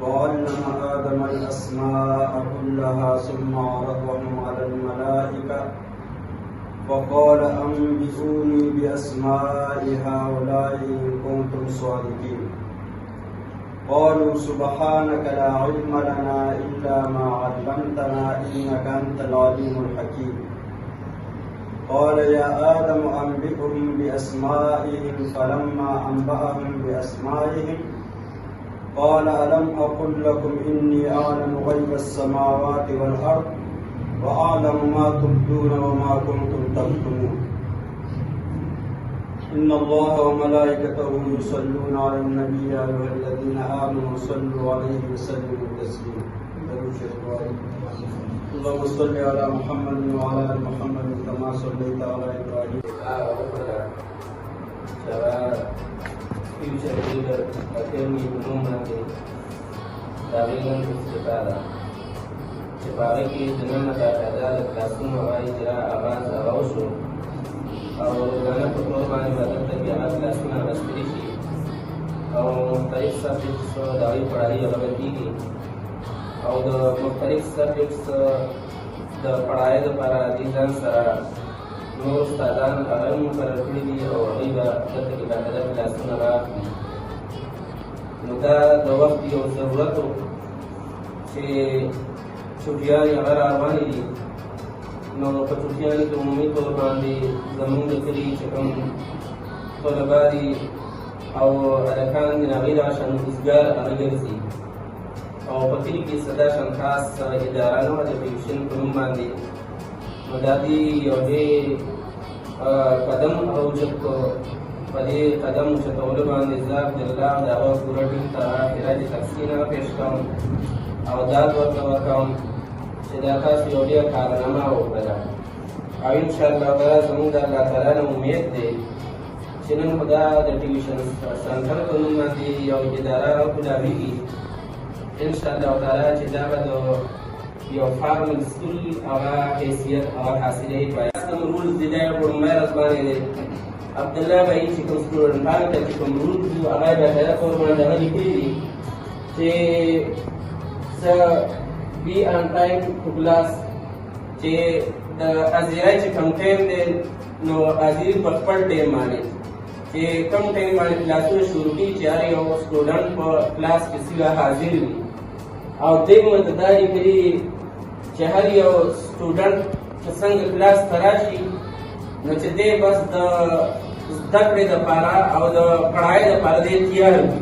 وعلم آدم الأسماء كلها ثم عرضهم على الملائكة فقال أنبئوني بأسماء هؤلاء إن كنتم صادقين قالوا سبحانك لا علم لنا إلا ما علمتنا إنك أنت العليم الحكيم قال يا آدم أنبئهم بأسمائهم فلما أنبأهم بأسمائهم قال ألم أقل لكم إني أعلم غيب السماوات والأرض وأعلم ما تبدون وما كنتم تكتمون إن الله وملائكته يصلون على النبي يا أيها الذين آمنوا صلوا عليه وسلموا تسليما اللهم صل على محمد وعلى آل محمد كما صليت على إبراهيم future leader Attorney Umumati Davingan Istikara Separaki dengan kata-kata Langsung mawai jira abad Rawsu Atau Gana perkorban Ibadat tabiat Langsung alas pirisi Atau Muhtarif subjects Dari padai agar tinggi Atau Muhtarif subjects The padai para Dizan Sara نور استادان هغه مقرر کړي دي او هغوی به دلته کې باقاعده کلاسونه راکړي نو دا د وخت یو ضرورت و چې چوټیانې هغه راروانې دي نو په چوټیانې کې عمومي طور باندې زموږ د کلي چې کوم طلبا دي او هلکان دي نو هغوی دغه شان وزګار هغه ګرځي او په کلي کې څه داسې خاص اداره نه وه د پیوشن په نوم باندې نو دا دي یو ډېر قدم اوچت کړو په دې قدم اوچتولو باندې زه عبدالله د هغه پوره ټیم ته خراج تحسین پیش کوم او داد ورته ورکوم چې دا تاسو یو ډېره کارنامه وکړله او انشاءالله تعالی زموږ د الله تعالی نه امید دی چې نن خو دا د ټیوشن سنټر په نوم باندې یو اداره راکولاویږي انشاءالله تعالی چې دا به د یو فارمل سکول هغه حیثیت هغه حاصلوي کوم رولز دي دا یو وړومبی ورځ باندې دی عبدالله بهي چې کوم سټوډنټانو ته چې کوم رولز دي هغه یې باقاعده طور باندې هغه لیکلي دي چې څه بي آن ټایم ټو کلاس چې د حاضرۍ چې کوم ټایم دی نو حاضري په خپل ټایم باندې چې کوم ټایم باندې کلاسونه شروع کړي چې هر یو سټوډنټ په کلاس کې سیده حاضر وي او دې ماته دا لیکلي چې هر یو سټوډنټ چې څنګه کلاس ته راشي نو چې دی بس د زده کړې دپاره او د پړهایۍ دپاره دی تیار وي